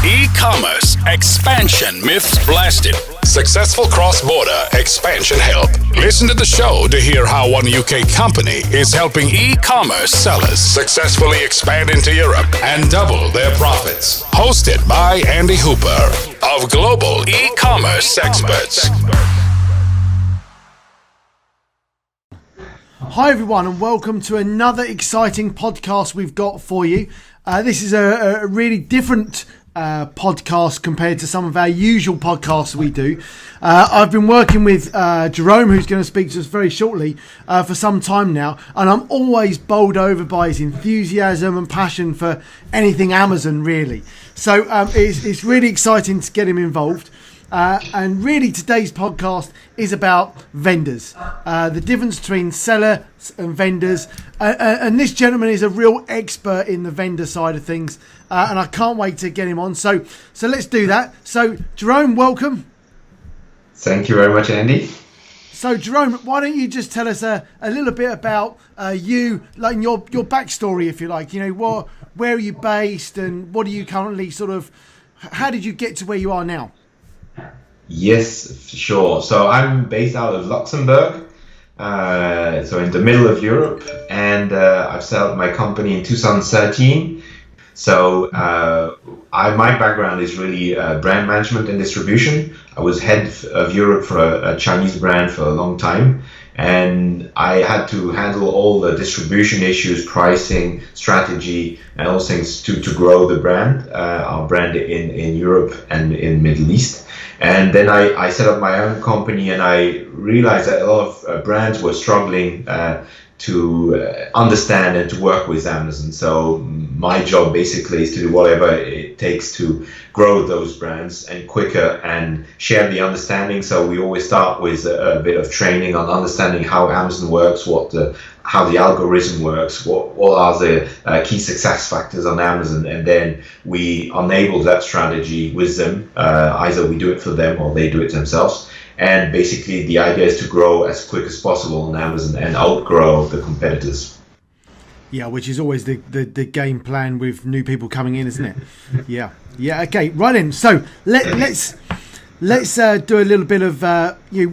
E-commerce expansion myths blasted. Successful cross-border expansion help. Listen to the show to hear how one UK company is helping e-commerce sellers successfully expand into Europe and double their profits. Hosted by Andy Hooper of Global E-commerce Experts. Hi everyone, and welcome to another exciting podcast we've got for you. This is a really different podcast compared to some of our usual podcasts we do. I've been working with Jerome, who's going to speak to us very shortly, for some time now, and I'm always bowled over by his enthusiasm and passion for anything Amazon, really. So it's really exciting to get him involved. And really today's podcast is about vendors, the difference between sellers and vendors, and this gentleman is a real expert in the vendor side of things, and I can't wait to get him on. So let's do that. So Jerome, welcome. Thank you very much, Andy. So Jerome, why don't you just tell us a little bit about you, like your backstory, if you like. You know, where are you based, and what are you currently how did you get to where you are now? Yes, sure. So I'm based out of Luxembourg, so in the middle of Europe, and I've set up my company in 2013. So my background is really brand management and distribution. I was head of Europe for a Chinese brand for a long time, and I had to handle all the distribution issues, pricing, strategy, and all things to grow the brand, our brand in Europe and in Middle East. And then I set up my own company, and I realized that a lot of brands were struggling to understand and to work with Amazon. So my job basically is to do whatever it takes to grow those brands and quicker and share the understanding. So we always start with a bit of training on understanding how Amazon works, how the algorithm works, what are the key success factors on Amazon, and then we enable that strategy with them. Either we do it for them or they do it themselves. And basically the idea is to grow as quick as possible on Amazon and outgrow the competitors. Yeah, which is always the game plan with new people coming in, isn't it? Yeah. Okay, right in. So let's do a little bit of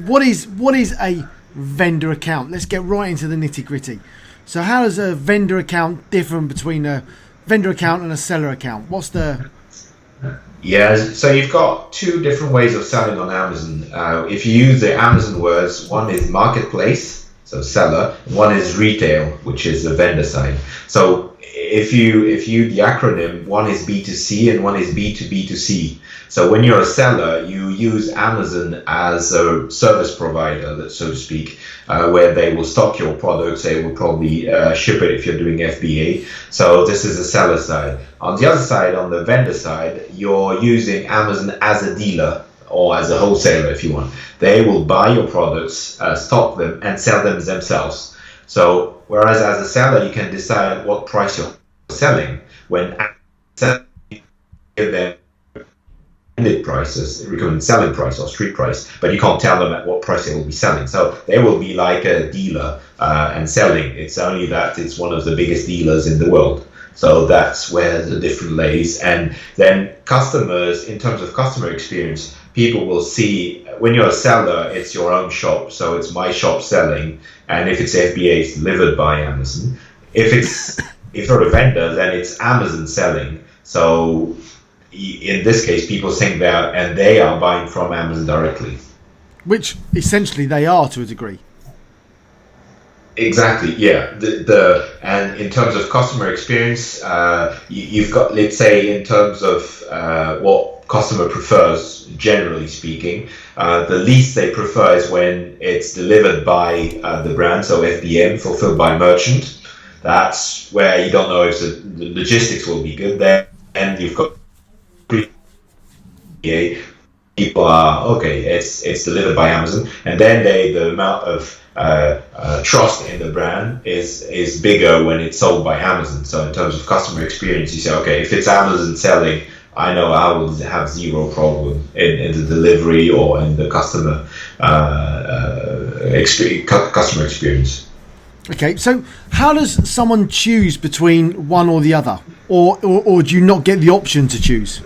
what is a vendor account? Let's get right into the nitty gritty. So how does a vendor account differ between a vendor account and a seller account? What's the... Yeah, so you've got two different ways of selling on Amazon. If you use the Amazon words, one is marketplace, so seller, and one is retail, which is the vendor side. So if you the acronym, one is B2C and one is B2B2C. So when you're a seller, you use Amazon as a service provider, so to speak, where they will stock your products. They will probably ship it if you're doing FBA. So this is the seller side. On the other side, on the vendor side, you're using Amazon as a dealer or as a wholesaler, if you want. They will buy your products, stock them, and sell them themselves. So whereas as a seller, you can decide what price you're selling. When Amazon give them prices, recommend selling price or street price, but you can't tell them at what price they will be selling. So they will be like a dealer and selling. It's only that it's one of the biggest dealers in the world. So that's where the difference lays. And then customers, in terms of customer experience, people will see when you're a seller, it's your own shop. So it's my shop selling. And if it's FBA, it's delivered by Amazon. If you're a vendor, then it's Amazon selling. So in this case, people think they are buying from Amazon directly. Which essentially they are to a degree. Exactly, yeah. And in terms of customer experience, you've got, let's say, in terms of what customer prefers, generally speaking, the least they prefer is when it's delivered by the brand, so FBM, fulfilled by merchant. That's where you don't know if the logistics will be good there, and you've got people are okay. It's delivered by Amazon, and then the amount of trust in the brand is bigger when it's sold by Amazon. So in terms of customer experience, you say, okay, if it's Amazon selling, I know I will have zero problem in the delivery or in the customer experience. Okay, so how does someone choose between one or the other, or do you not get the option to choose?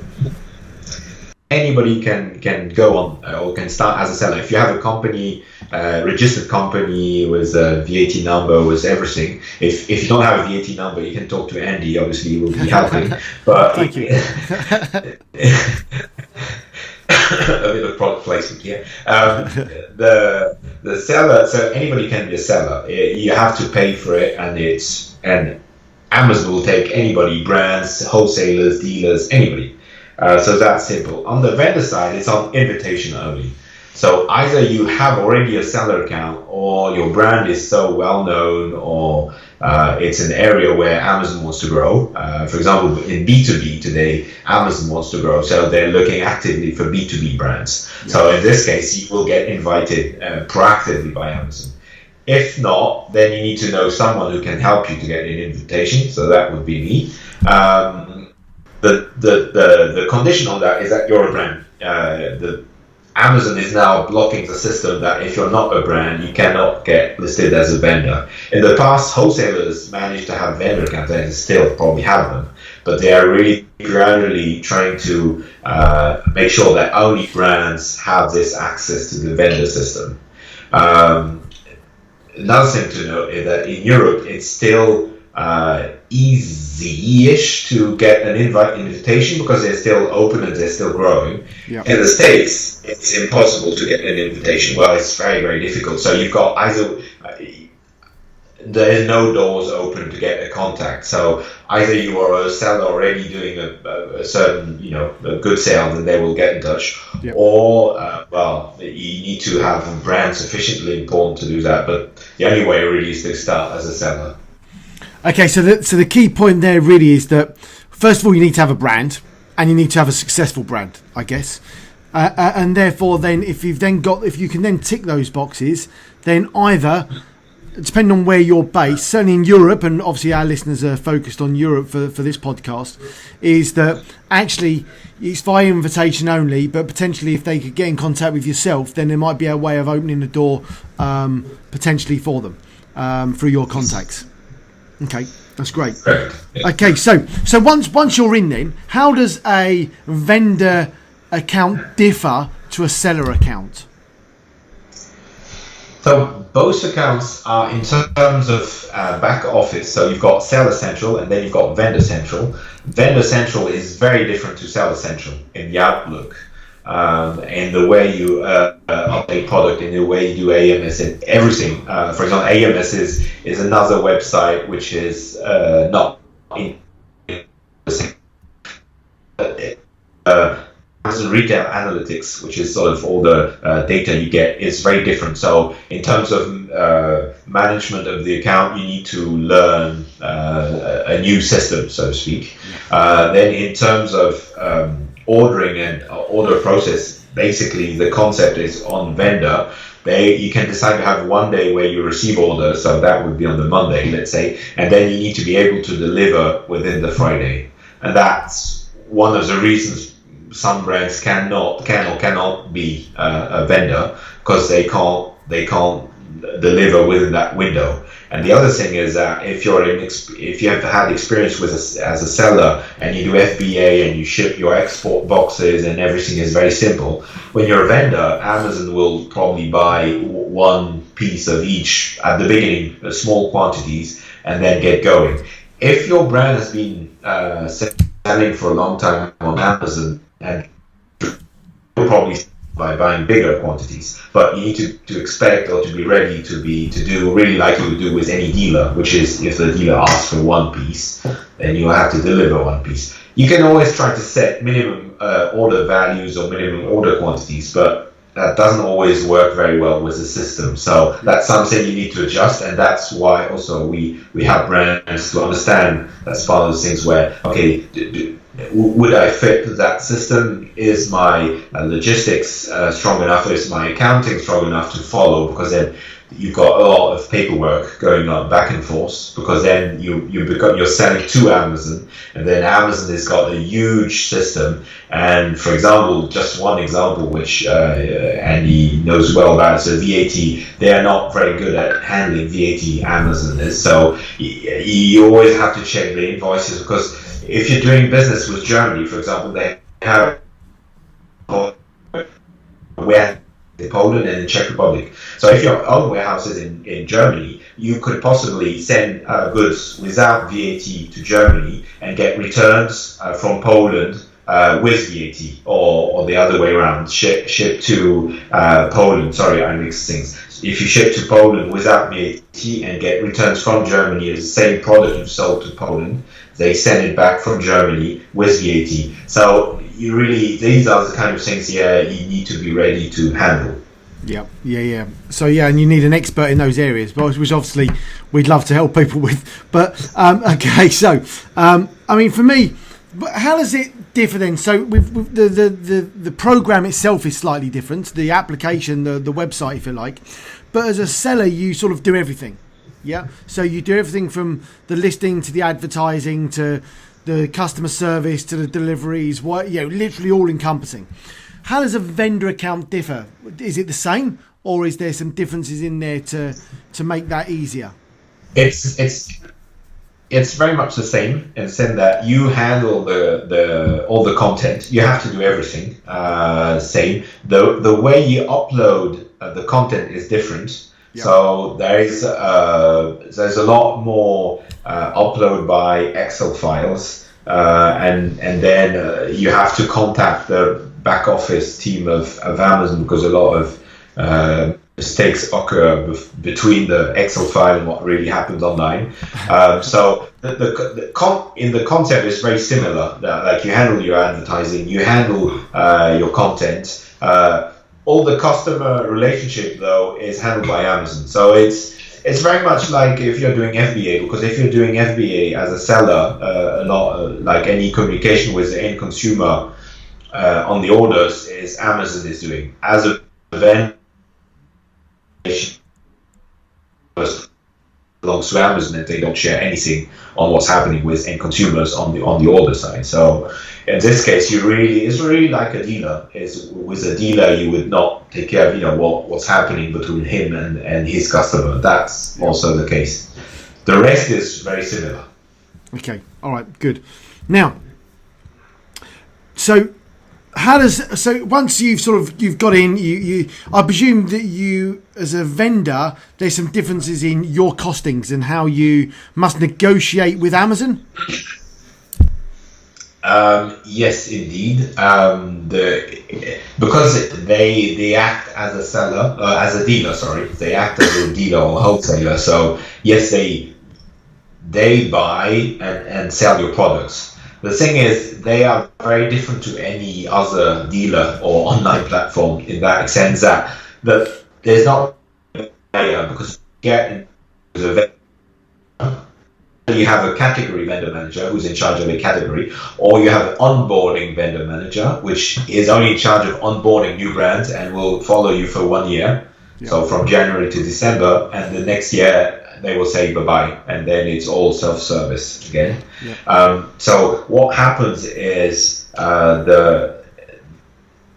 anybody can go on or can start as a seller. If you have a company, registered company with a VAT number, with everything. If you don't have a VAT number, you can talk to Andy. Obviously, he will be helping. But thank you. A bit of product placement here. The seller, so anybody can be a seller. You have to pay for it, and Amazon will take anybody, brands, wholesalers, dealers, anybody. So that's simple. On the vendor side, it's on invitation only. So either you have already a seller account, or your brand is so well known, or it's an area where Amazon wants to grow. For example, in B2B today, Amazon wants to grow, so they're looking actively for B2B brands. Yeah. So in this case, you will get invited proactively by Amazon. If not, then you need to know someone who can help you to get an invitation. So that would be me. The condition on that is that you're a brand. Amazon is now blocking the system that if you're not a brand, you cannot get listed as a vendor. In the past, wholesalers managed to have vendor accounts, and still probably have them, but they are really gradually trying to make sure that only brands have this access to the vendor system. Another thing to note is that in Europe, it's still easy-ish to get an invitation because they're still open and they're still growing. Yep. In the States, it's impossible to get an invitation. Well, it's very, very difficult. So you've got either there's no doors open to get a contact. So either you are a seller already doing a certain, a good sale, and they will get in touch, yep. Or you need to have a brand sufficiently important to do that. But the only way really is to start as a seller. Okay, so the key point there really is that first of all you need to have a brand, and you need to have a successful brand, I guess, and therefore then if you can then tick those boxes, then either depending on where you're based, certainly in Europe, and obviously our listeners are focused on Europe for this podcast, is that actually it's via invitation only, but potentially if they could get in contact with yourself, then there might be a way of opening the door potentially for them through your contacts. Okay, that's great. Okay, so once you're in, then how does a vendor account differ to a seller account? So both accounts are in terms of back office. So you've got Seller Central and then you've got Vendor Central. Vendor Central is very different to Seller Central in the outlook, in the way you update product, in the way you do AMS and everything. For example, AMS is another website which is not in Amazon Retail Analytics, which is sort of all the data you get, is very different. So in terms of management of the account, you need to learn a new system, so to speak. Then in terms of ordering and order process, basically the concept is on vendor. You can decide to have one day where you receive orders, so that would be on the Monday, let's say, and then you need to be able to deliver within the Friday. And that's one of the reasons some brands cannot be a vendor, because they can't deliver within that window. And the other thing is that if you have had experience with as a seller and you do FBA and you ship your export boxes and everything is very simple, when you're a vendor, Amazon will probably buy one piece of each at the beginning, small quantities, and then get going. If your brand has been selling for a long time on Amazon, and you'll probably by buying bigger quantities, but you need to expect or to be ready to do really like you would do with any dealer, which is if the dealer asks for one piece, then you have to deliver one piece. You can always try to set minimum order values or minimum order quantities, but that doesn't always work very well with the system. So that's something you need to adjust, and that's why also we have brands to understand. That's part of the things where, okay, would I fit that system? Is my logistics strong enough? Is my accounting strong enough to follow? Because then you've got a lot of paperwork going on back and forth, because then you're selling to Amazon, and then Amazon has got a huge system. And for example, just one example which Andy knows well about, so VAT, they are not very good at handling VAT, Amazon is. So you always have to check the invoices, because if you're doing business with Germany, for example, they have where in Poland and in Czech Republic. So if your own warehouse is in Germany, you could possibly send goods without VAT to Germany and get returns from Poland with VAT, or the other way around, ship to Poland. Sorry, I mixed things. If you ship to Poland without VAT and get returns from Germany as the same product you've sold to Poland, they send it back from Germany with VAT. So these are the kind of things you need to be ready to handle. Yeah. So and you need an expert in those areas, which obviously we'd love to help people with. But okay, so I mean, for me, how does it differ then? So with the program itself is slightly different, the application, the website, if you like. But as a seller, you sort of do everything. Yeah. So you do everything from the listing to the advertising to the customer service to the deliveries. Literally all encompassing. How does a vendor account differ? Is it the same, or is there some differences in there to make that easier? It's very much the same in the sense that you handle all the content. You have to do everything. Same. The way you upload the content is different. Yep. So there's a lot more upload by Excel files, and then you have to contact the back office team of Amazon, because a lot of mistakes occur between the Excel file and what really happens online. So the concept is very similar. Like, you handle your advertising, you handle your content. All the customer relationship, though, is handled by Amazon. So it's very much like if you're doing FBA, because if you're doing FBA as a seller, a lot like any communication with the end consumer on the orders is Amazon is doing. As a vendor, belongs to Amazon, and they don't share anything on what's happening with end consumers on the order side. So in this case, it's really like a dealer. With a dealer, you would not take care of what's happening between him and his customer. That's also the case. The rest is very similar. Okay, all right, good. Now, so once you've got in, you I presume that you, as a vendor, there's some differences in your costings and how you must negotiate with Amazon. Yes, indeed. Because they act as a seller, as a dealer. Sorry, they act as a dealer or wholesaler. So yes, they buy and sell your products. The thing is, they are very different to any other dealer or online platform in that sense that there's not because you have a category vendor manager who's in charge of a category, or you have an onboarding vendor manager, which is only in charge of onboarding new brands and will follow you for 1 year. Yeah. So from January to December, and the next year they will say bye-bye, and then it's all self-service again. Yeah. So what happens is the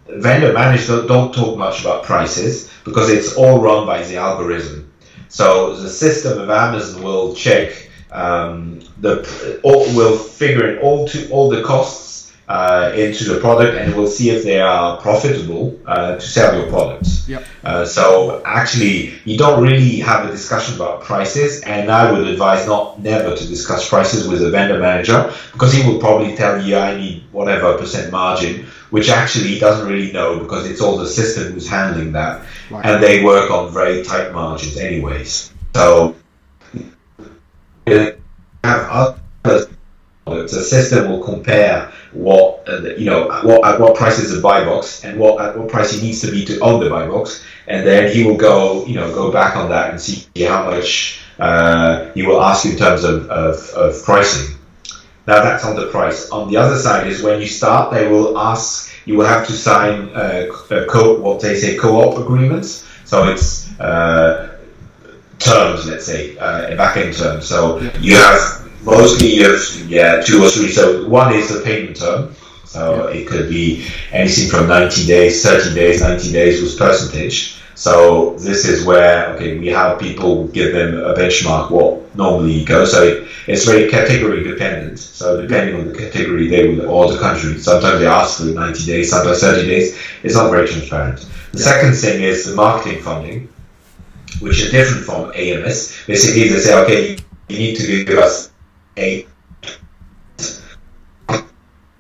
vendor managers don't talk much about prices because it's all run by the algorithm. So the system of Amazon will check, will figure in all the costs into the product, and will see if they are profitable to sell your products. Yep. So actually, you don't really have a discussion about prices, and I would advise never to discuss prices with a vendor manager, because he will probably tell you, I need whatever % margin, which actually he doesn't really know, because it's all the system who's handling that. Right. And they work on very tight margins anyways. So you have other products. The system will compare at what price is the buy box and at what price he needs to be to own the buy box, and then he will go back on that and see how much he will ask you in terms of pricing. Now that's on the price. On the other side is when you start, they will ask, you will have to sign what they say co-op agreements. So it's terms, let's say, back-end terms. So you have two or three. So one is the payment term. So it could be anything from 90 days, 30 days, 90 days with percentage. So this is where, okay, we have people give them a benchmark what normally goes. So it's very category dependent. So depending on the category, or the country, sometimes they ask for 90 days, sometimes 30 days. It's not very transparent. The second thing is the marketing funding, which is different from AMS. Basically, they say, okay, you need to give us a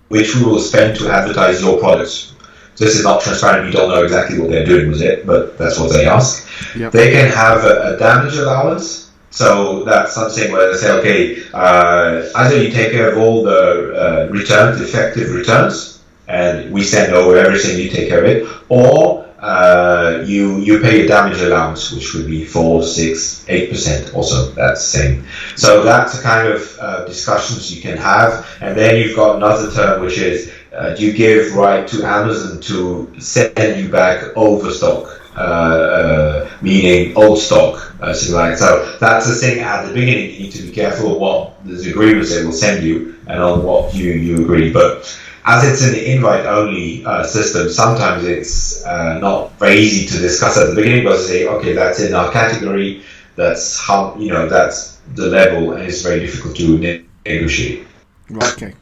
which we will spend to advertise your products. This is not transparent. We don't know exactly what they're doing with it, but that's what they ask. Yep. They can have a damage allowance. So that's something where they say, okay, either you take care of all the returns, effective returns, and we send over everything, you take care of it, or you pay a damage allowance, which would be 4, 6, 8%. Also, that's the same. So that's the kind of discussions you can have. And then you've got another term, which is do you give right to Amazon to send you back overstock, meaning old stock, something like that. So that's the thing at the beginning. You need to be careful what the agreements they will send you and on what you agree. But as it's an invite-only system, sometimes it's not very easy to discuss at the beginning, but say, okay, that's in our category, that's how, that's the level, and it's very difficult to negotiate. Right, okay.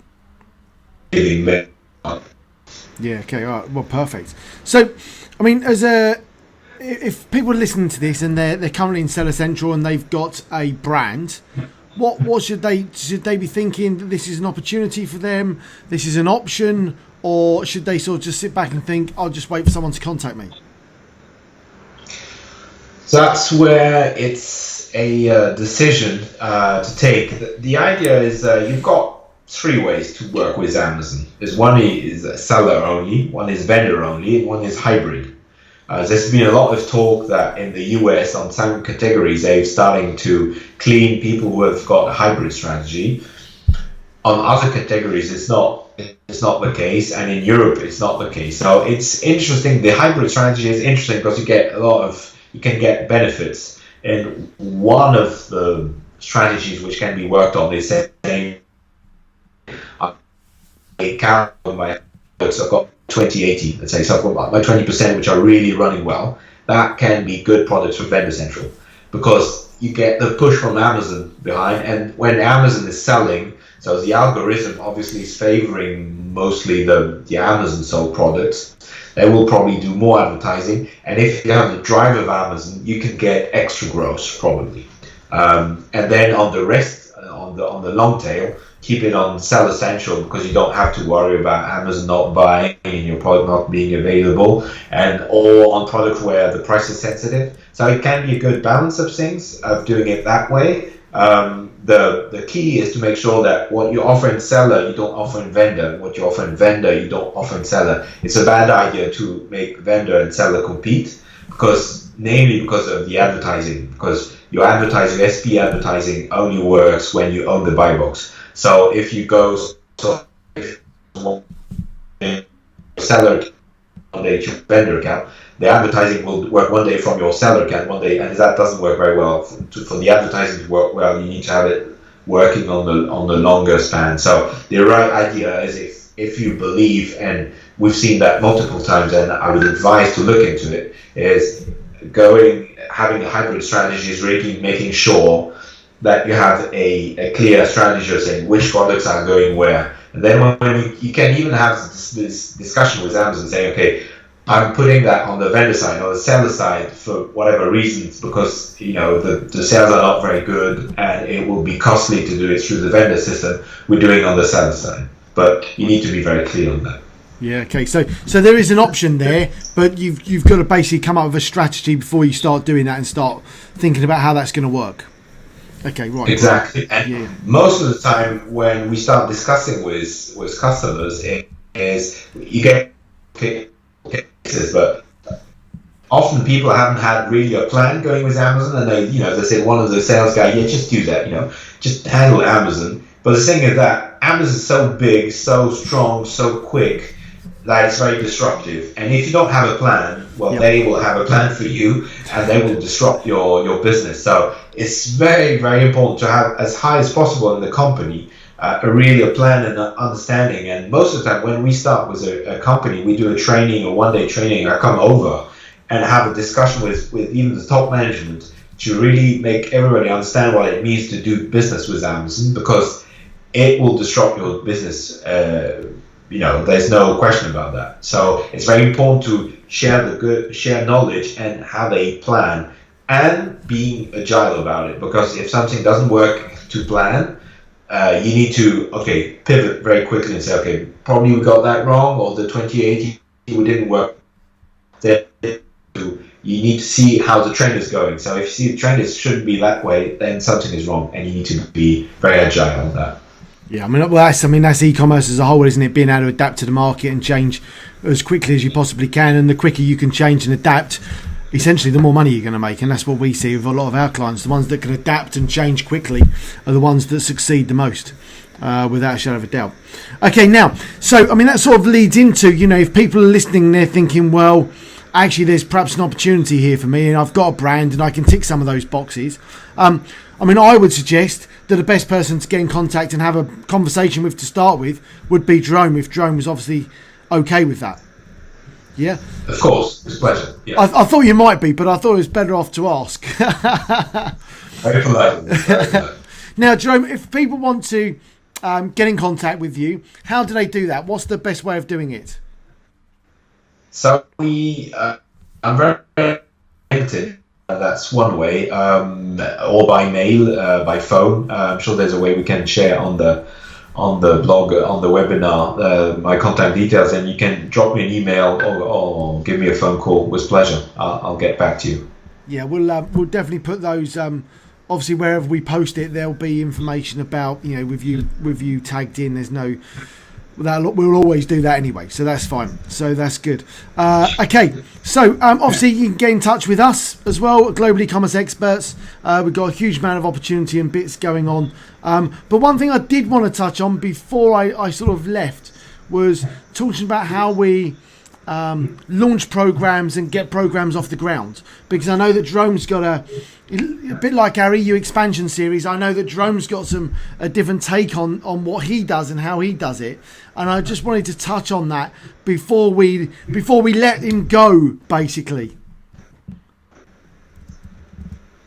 Yeah, okay, all right, well, perfect. So, I mean, if people are listening to this and they're currently in Seller Central and they've got a brand, what should they be thinking? That this is an opportunity for them, this is an option, or should they sort of just sit back and think, I'll just wait for someone to contact me? So that's where it's a decision to take. The idea is you've got 3 ways to work with Amazon. One is seller only, one is vendor only, and one is hybrid. There's been a lot of talk that in the US on some categories they're starting to clean people who have got a hybrid strategy. On other categories it's not the case, and in Europe it's not the case. So it's interesting. The hybrid strategy is interesting because you can get benefits. And one of the strategies which can be worked on is saying I count on my books, I've got 20/80, let's say, so I've got my 20% which are really running well. That can be good products for Vendor Central because you get the push from Amazon behind, and when Amazon is selling, so the algorithm obviously is favoring mostly the Amazon sold products. They will probably do more advertising, and if you have the drive of Amazon, you can get extra growth probably. And then on the rest, on the long tail, keep it on Seller Central because you don't have to worry about Amazon not buying and your product not being available, or on product where the price is sensitive. So it can be a good balance of things, of doing it that way. The key is to make sure that what you offer in seller, you don't offer in vendor. What you offer in vendor, you don't offer in seller. It's a bad idea to make vendor and seller compete namely because of the advertising, because your advertising, SP advertising only works when you own the buy box. So if you go seller one day to vendor account, the advertising will work one day from your seller account one day, and that doesn't work very well. For the advertising to work well, you need to have it working on the longer span. So the right idea is if you believe, and we've seen that multiple times, and I would advise to look into it, is having a hybrid strategy is really making sure that you have a clear strategy of saying which products are going where. And then when you can even have this discussion with Amazon saying, okay, I'm putting that on the vendor side or the seller side for whatever reasons, because the sales are not very good and it will be costly to do it through the vendor system. We're doing it on the seller side, but you need to be very clear on that. Yeah, okay. So there is an option there, but you've got to basically come up with a strategy before you start doing that and start thinking about how that's going to work. Okay, right. Exactly. And most of the time when we start discussing with customers is you get cases, but often people haven't had really a plan going with Amazon, and they say one of the sales guys, just do that, just handle Amazon. But the thing is that Amazon is so big, so strong, so quick that it's very disruptive. And if you don't have a plan, they will have a plan for you, and they will disrupt your business. So it's very, very important to have as high as possible in the company a plan and understanding. And most of the time when we start with a company, we do a training, a one-day training. I come over and have a discussion with even the top management to really make everybody understand what it means to do business with Amazon, because it will disrupt your business. There's no question about that. So it's very important to share knowledge and have a plan and being agile about it, because if something doesn't work to plan, you need to pivot very quickly and say, probably we got that wrong, or the 2080 we didn't work. Then you need to see how the trend is going. So if you see the trend shouldn't be that way, then something is wrong, and you need to be very agile on that. Yeah, that's e-commerce as a whole, isn't it? Being able to adapt to the market and change as quickly as you possibly can, and the quicker you can change and adapt, essentially the more money you're going to make. And that's what we see with a lot of our clients. The ones that can adapt and change quickly are the ones that succeed the most, without a shadow of a doubt. Okay, now, so that sort of leads into, if people are listening, they're thinking, well, actually there's perhaps an opportunity here for me, and I've got a brand and I can tick some of those boxes. I would suggest that the best person to get in contact and have a conversation with to start with would be Jerome, if Jerome was obviously okay with that. Yeah? Of course, it's a pleasure. Yeah. I thought you might be, but I thought it was better off to ask. Very polite. Now, Jerome, if people want to get in contact with you, how do they do that? What's the best way of doing it? So I'm very limited. That's one way, or by mail, by phone. I'm sure there's a way we can share on the blog, on the webinar, my contact details, and you can drop me an email or give me a phone call with pleasure. I'll get back to you. Yeah, we'll definitely put those. Obviously, wherever we post it, there'll be information about with you tagged in. There's no. We'll always do that anyway, so that's fine. So that's good. Okay, so obviously you can get in touch with us as well, Global E-Commerce Experts. We've got a huge amount of opportunity and bits going on. But one thing I did want to touch on before I sort of left was talking about how we launch programs and get programs off the ground, because I know that Jerome's got a bit like our EU expansion series. I know that Jerome's got a different take on what he does and how he does it, and I just wanted to touch on that before we let him go, basically.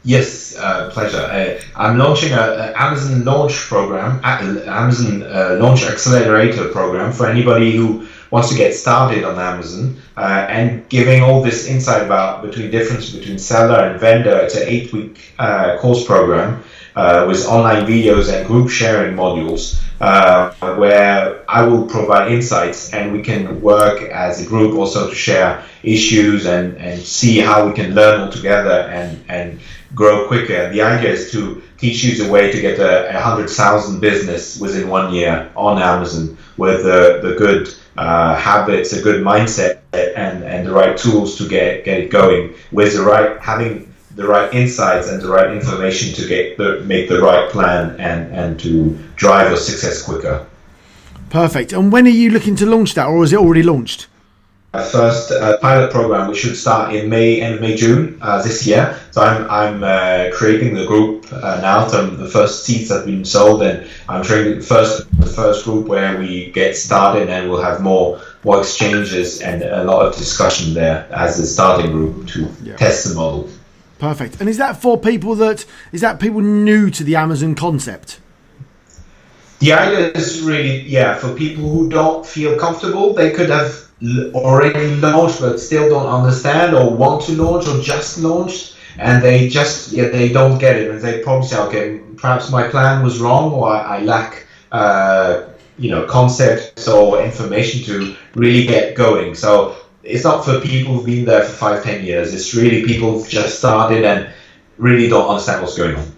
Yes, pleasure. I'm launching an Amazon launch program, Amazon Launch Accelerator program for anybody who wants to get started on Amazon, and giving all this insight about difference between seller and vendor. It's an 8-week course program with online videos and group sharing modules, where I will provide insights, and we can work as a group also to share issues and see how we can learn all together and grow quicker. The idea is to teach you the way to get a 100,000 business within 1 year on Amazon with the good habits, a good mindset, and the right tools to get it going, with having the right insights and the right information to make the right plan and to drive your success quicker. Perfect. And when are you looking to launch that, or is it already launched? First pilot program, we should start in end of May, June this year. So I'm creating the group now. So the first seats have been sold, and I'm training the first group where we get started, and we'll have more exchanges and a lot of discussion there as the starting group to test the model. Perfect. And is that for people people new to the Amazon concept? The idea is really, for people who don't feel comfortable. They could have already launched but still don't understand, or want to launch, or just launched, and they don't get it, and they probably say, okay, perhaps my plan was wrong, or I lack concepts or information to really get going. So it's not for people who've been there for 5-10 years. It's really people who've just started and really don't understand what's going on.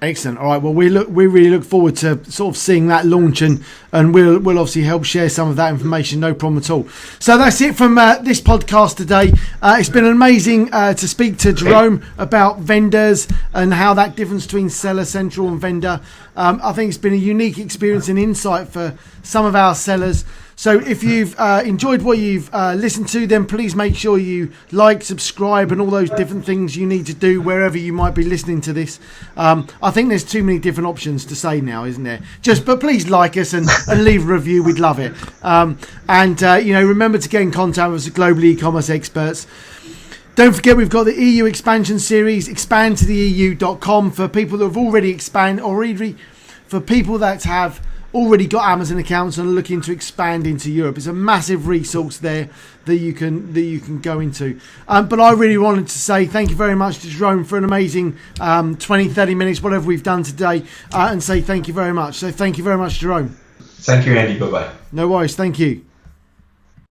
Excellent. All right. Well, we really look forward to sort of seeing that launch, and we'll obviously help share some of that information. No problem at all. So that's it from this podcast today. It's been amazing to speak to Jerome about vendors and how that difference between Seller Central and vendor. I think it's been a unique experience and insight for some of our sellers. So if you've enjoyed what you've listened to, then please make sure you like, subscribe, and all those different things you need to do wherever you might be listening to this. I think there's too many different options to say now, isn't there? But please like us and leave a review. We'd love it. Remember to get in contact with us at Global E-Commerce Experts. Don't forget, we've got the EU expansion series, expandtotheeu.com, for people that have already for people that have already got Amazon accounts and are looking to expand into Europe. It's a massive resource there that you can go into. But I really wanted to say thank you very much to Jerome for an amazing 20, 30 minutes, whatever we've done today, and say thank you very much. So thank you very much, Jerome. Thank you, Andy. Bye-bye. No worries. Thank you.